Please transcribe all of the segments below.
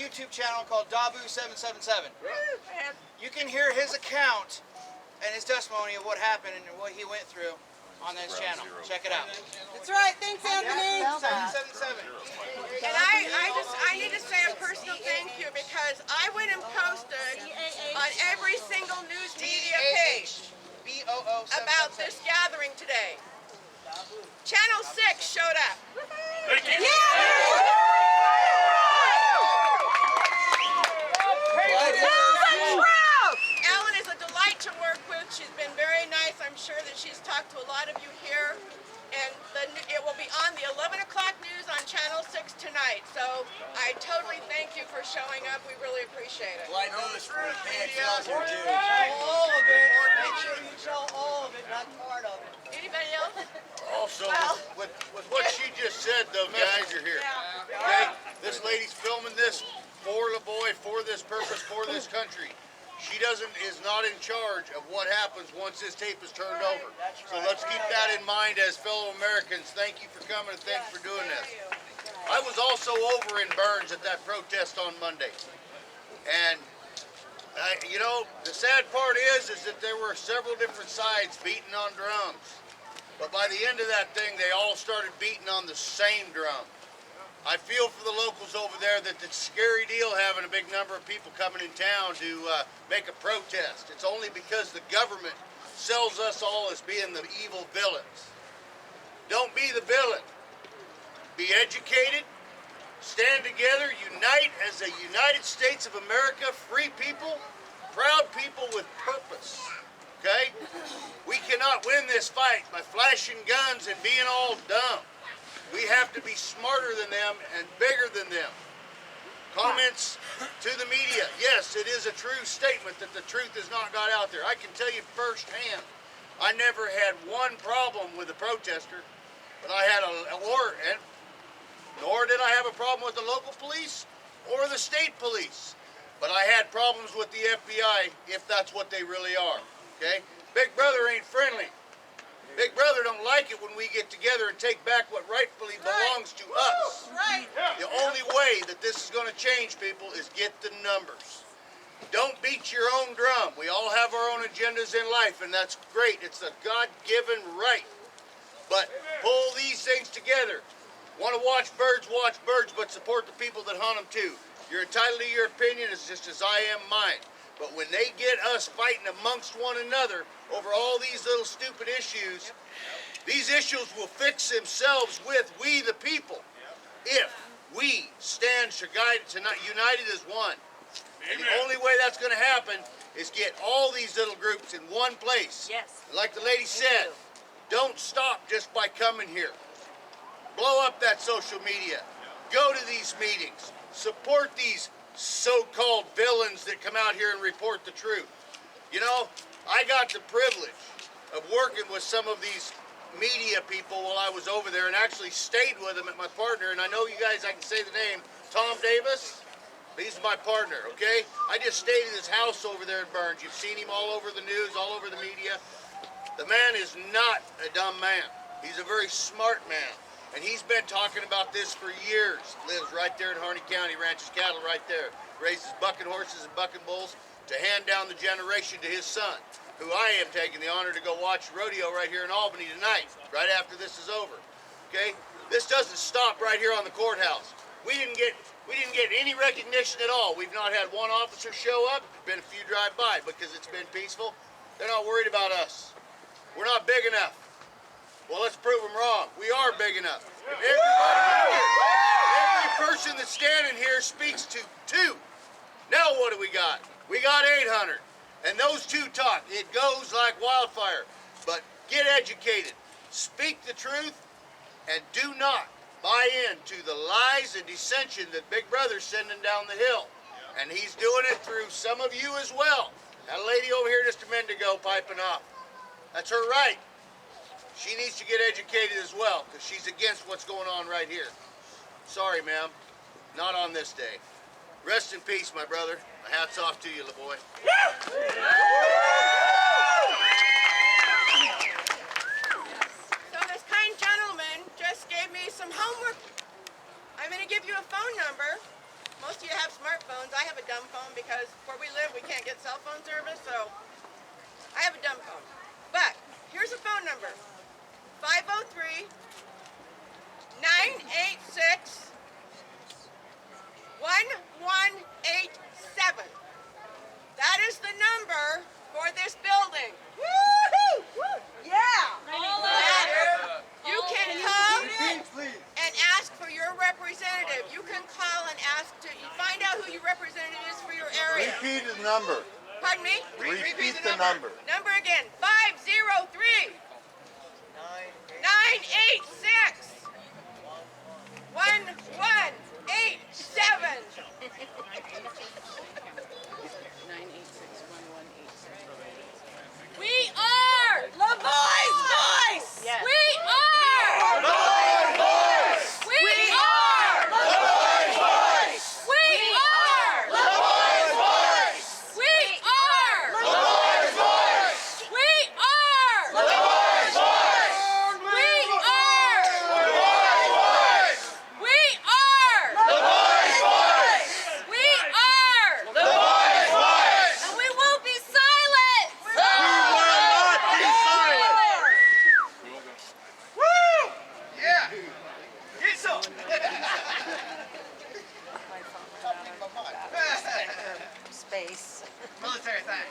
YouTube channel called Dabu777. You can hear his account and his testimony of what happened and what he went through on this channel. Check it out. That's right. Thanks, Anthony. 777. And I need to say a personal thank you because I went and posted on every single news media page about this gathering today. Channel 6 showed up. Thank you. Ellen is a delight to work with. She's been very nice. I'm sure that she's talked to a lot of you here. And it will be on the 11 o'clock news on Channel 6 tonight. So I totally thank you for showing up. We really appreciate it. Well, I know this for a fact. Y'all do too. All of it. Make sure you show all of it, not part of it. Anybody else? Also, with what she just said, though, guys are here. Okay? This lady's filming this for LaVoy, for this purpose, for this country. She is not in charge of what happens once this tape is turned over. So let's keep that in mind as fellow Americans. Thank you for coming and thanks for doing this. I was also over in Burns at that protest on Monday. And, you know, the sad part is that there were several different sides beating on drums. But by the end of that thing, they all started beating on the same drum. I feel for the locals over there that it's a scary deal having a big number of people coming in town to make a protest. It's only because the government sells us all as being the evil villains. Don't be the villain. Be educated, stand together, unite as a United States of America, free people, proud people with purpose. Okay? We cannot win this fight by flashing guns and being all dumb. We have to be smarter than them and bigger than them. Comments to the media. Yes, it is a true statement that the truth has not got out there. I can tell you firsthand, I never had one problem with a protester, but I had nor did I have a problem with the local police or the state police. But I had problems with the FBI, if that's what they really are. Okay? Big Brother ain't friendly. Big Brother don't like it when we get together and take back what rightfully belongs to us. Right. The only way that this is going to change, people, is get the numbers. Don't beat your own drum. We all have our own agendas in life, and that's great. It's a God-given right. But pull these things together. Want to watch birds, but support the people that hunt them too. You're entitled to your opinion as just as I am mine. But when they get us fighting amongst one another over all these little stupid issues, these issues will fix themselves with we the people if we stand united as one. And the only way that's going to happen is get all these little groups in one place. Yes. Like the lady said, don't stop just by coming here. Blow up that social media. Go to these meetings. Support these so-called villains that come out here and report the truth. You know, I got the privilege of working with some of these media people while I was over there and actually stayed with them at my partner. And I know you guys, I can say the name, Tom Davis. He's my partner, okay? I just stayed in his house over there in Burns. You've seen him all over the news, all over the media. The man is not a dumb man. He's a very smart man. And he's been talking about this for years. Lives right there in Harney County, ranches cattle right there. Raises bucking horses and bucking bulls to hand down the generation to his son, who I am taking the honor to go watch rodeo right here in Albany tonight, right after this is over. Okay? This doesn't stop right here on the courthouse. We didn't get any recognition at all. We've not had one officer show up. Been a few drive by because it's been peaceful. They're not worried about us. We're not big enough. Well, let's prove them wrong. We are big enough. If everybody here, every person that's standing here speaks to two. Now what do we got? We got 800. And those two talk. It goes like wildfire. But get educated. Speak the truth. And do not buy into the lies and dissension that Big Brother's sending down the hill. And he's doing it through some of you as well. That lady over here just a minute ago piping off. That's her right. She needs to get educated as well, because she's against what's going on right here. Sorry, ma'am. Not on this day. Rest in peace, my brother. My hat's off to you, LaVoy. So this kind gentleman just gave me some homework. I'm going to give you a phone number. Most of you have have smartphones. I have a dumb phone because where we live we can't get cell phone service, so I have a dumb phone. But here's a phone number. 503-986-1187. That is the number for this building. Woo-hoo! Yeah! You can come and ask for your representative. You can call and ask to find out who your representative is for your area. Repeat the number. Pardon me? Repeat the number. Number again, 503-986-1187. We are LaVoy's voice! We are LaVoy's voice! We are LaVoy's voice! We are LaVoy's voice! We are LaVoy's voice! We are LaVoy's voice! We are LaVoy's voice! We are LaVoy's voice! We are LaVoy's voice! and we won't be silent. We will not be silent! Yeah. Get some. Space. Military thing.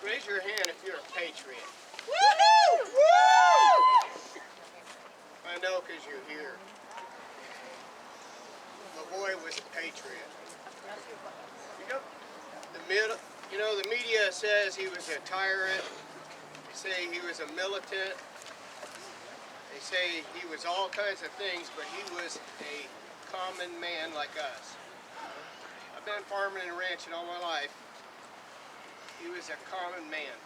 Raise your hand if you're a patriot. Woo-hoo! I know because you're here. LaVoy was a patriot. The media says he was a tyrant. They say he was a militant. They say he was all kinds of things, but he was a common man like us. I've been farming and ranching all my life. He was a common man.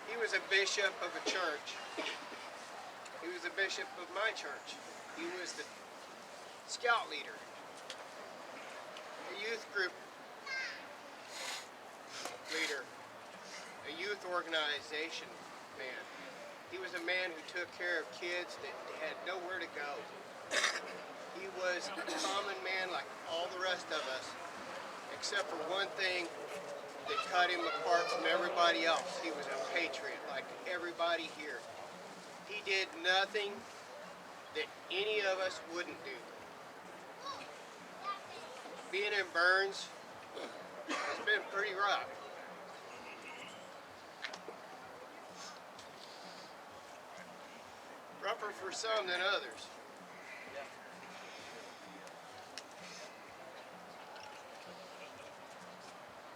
He was a bishop of a church. He was a bishop of my church. He was the scout leader, a youth group leader, a youth organization man. He was a man who took care of kids that had nowhere to go. He was a common man like all the rest of us, except for one thing that cut him apart from everybody else. He was a patriot like everybody here. He did nothing that any of us wouldn't do. Being in Burns has been pretty rough. Rougher for some than others.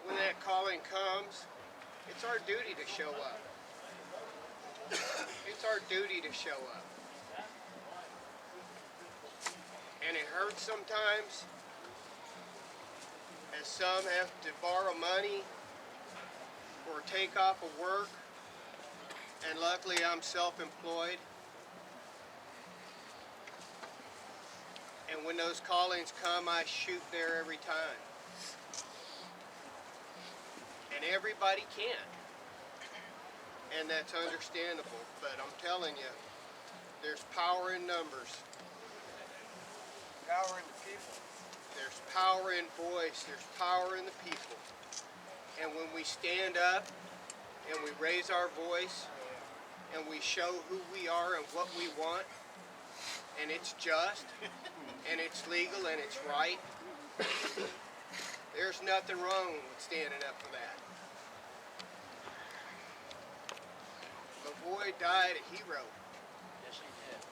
When that calling comes, it's our duty to show up. It's our duty to show up. And it hurts sometimes, as some have to borrow money or take off of work, and luckily I'm self-employed. And when those callings come, I shoot there every time. And everybody can't. And that's understandable, but I'm telling you, there's power in numbers. Power in the people. There's power in voice. There's power in the people. And when we stand up and we raise our voice and we show who we are and what we want, and it's just, and it's legal, and it's right, there's nothing wrong with standing up for that. LaVoy died a hero. Yes,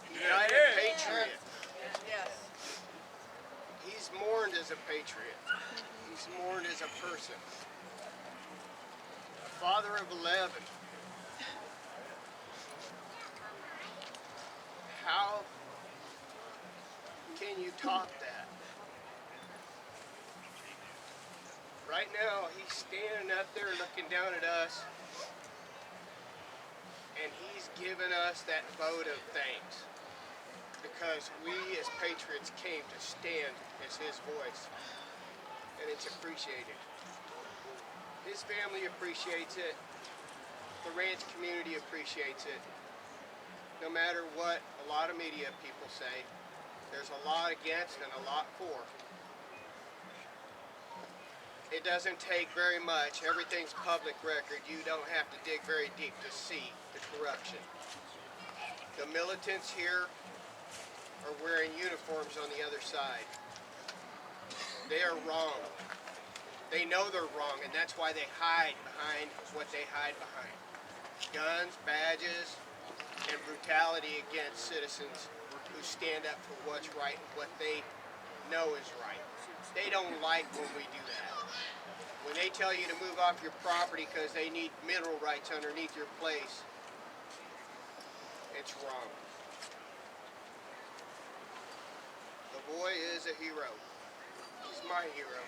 he did. He died a patriot. Yes. He's mourned as a patriot. He's mourned as a person. A father of 11. How can you top that? Right now, he's standing up there looking down at us, and he's given us that vote of thanks. Because we as patriots came to stand as his voice, and it's appreciated. His family appreciates it. The ranch community appreciates it. no matter what a lot of media people say, there's a lot against and a lot for. It doesn't take very much. Everything's public record. You don't have to dig very deep to see the corruption. The militants here are wearing uniforms on the other side. They are wrong. They know they're wrong, and that's why they hide behind what they hide behind. Guns, badges, and brutality against citizens who stand up for what's right and what they know is right. They don't like when we do that. When they tell you to move off your property because they need mineral rights underneath your place, it's wrong. LaVoy is a hero. He's my hero.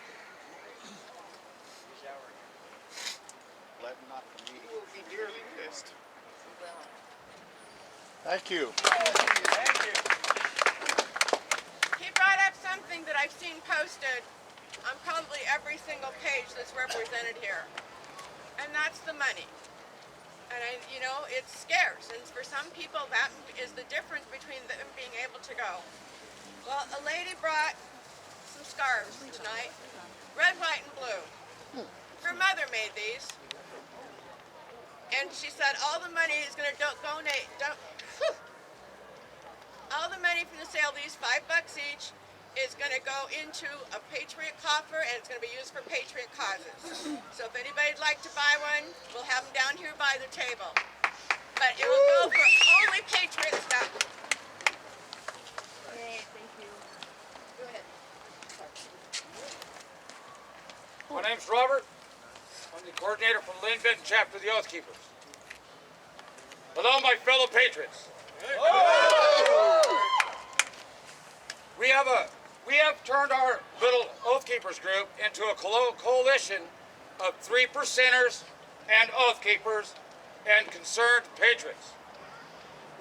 Let not be. He will be dearly missed. Thank you. He brought up something that I've seen posted on probably every single page that's represented here, and that's the money. And it's scarce, and for some people that is the difference between them being able to go. Well, a lady brought some scarves tonight, red, white, and blue. Her mother made these, and she said all the money is going to donate. All the money from the sale of these $5 each is going to go into a patriot coffer, and it's going to be used for patriot causes. So if anybody'd like to buy one, we'll have them down here by the table. But it will go for only patriot stuff. Thank you. Go ahead. My name's Robert. I'm the coordinator for the Lynn Benton chapter of the Oath Keepers. Hello, my fellow patriots. We have turned our little Oath Keepers group into a coalition of 3%ers and Oath Keepers and concerned patriots.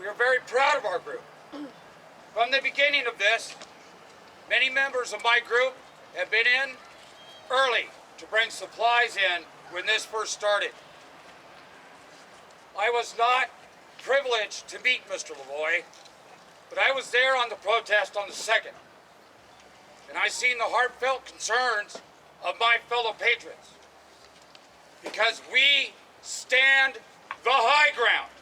We are very proud of our group. From the beginning of this, many members of my group have been in early to bring supplies in when this first started. I was not privileged to meet Mr. LaVoy, but I was there on the protest on the 2nd, and I seen the heartfelt concerns of my fellow patriots, because we stand the high ground,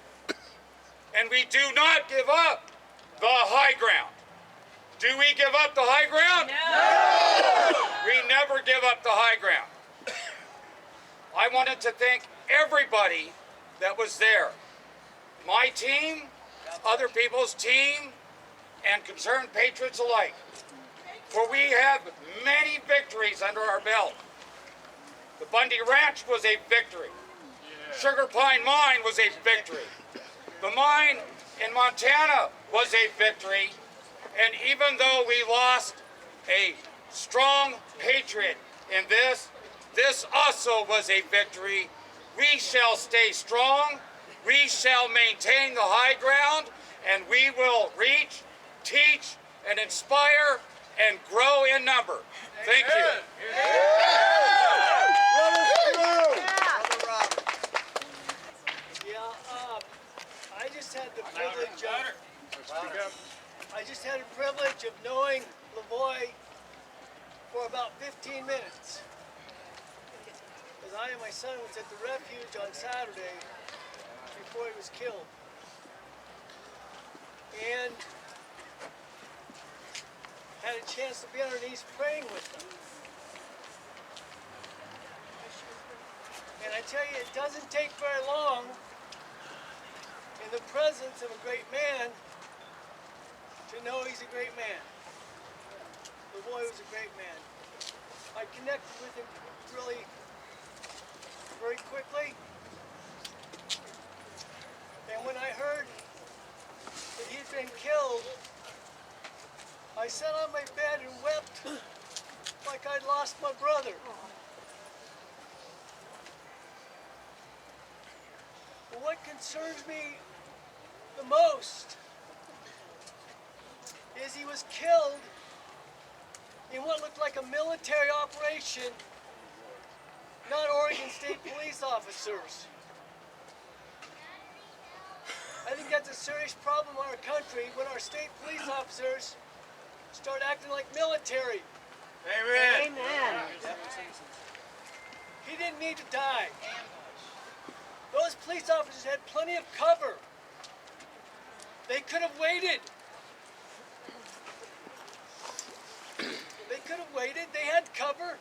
and we do not give up the high ground. Do we give up the high ground? No! We never give up the high ground. I wanted to thank everybody that was there. My team, other people's team, and concerned patriots alike. For we have many victories under our belt. The Bundy Ranch was a victory. Sugar Pine Mine was a victory. The mine in Montana was a victory. And even though we lost a strong patriot in this also was a victory. We shall stay strong, we shall maintain the high ground, and we will reach, teach, and inspire, and grow in number. Thank you. I just had the privilege of knowing LaVoy for about 15 minutes. Because I and my son was at the refuge on Saturday before he was killed. And had a chance to be underneath praying with him. And I tell you, it doesn't take very long in the presence of a great man to know he's a great man. LaVoy was a great man. I connected with him really very quickly. And when I heard that he'd been killed, I sat on my bed and wept like I'd lost my brother. But what concerns me the most is he was killed in what looked like a military operation, not Oregon State police officers. I think that's a serious problem in our country when our state police officers start acting like military. Amen. He didn't need to die. Those police officers had plenty of cover. They could have waited. They could have waited. They had cover.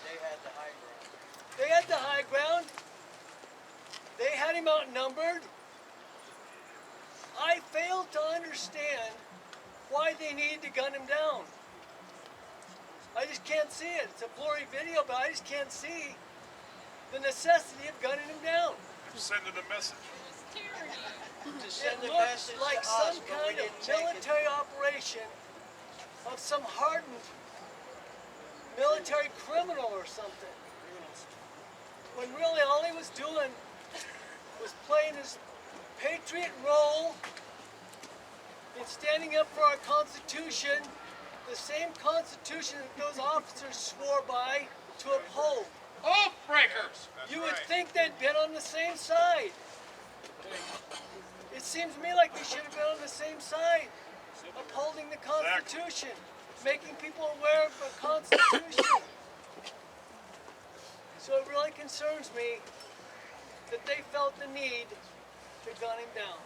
They had the high ground. They had the high ground. They had him outnumbered. I fail to understand why they needed to gun him down. I just can't see it. It's a blurry video, but I just can't see the necessity of gunning him down. Sending a message. To send It a looks message like to some us, but we kind of didn't take it. military operation of some hardened military criminal or something. When really all he was doing was playing his patriot role in standing up for our Constitution, the same Constitution that those officers swore by to uphold. Oath breakers! You would think they'd been on the same side. It seems to me like they should have been on the same side, upholding the Constitution, making people aware of the Constitution. So it really concerns me that they felt the need to gun him down.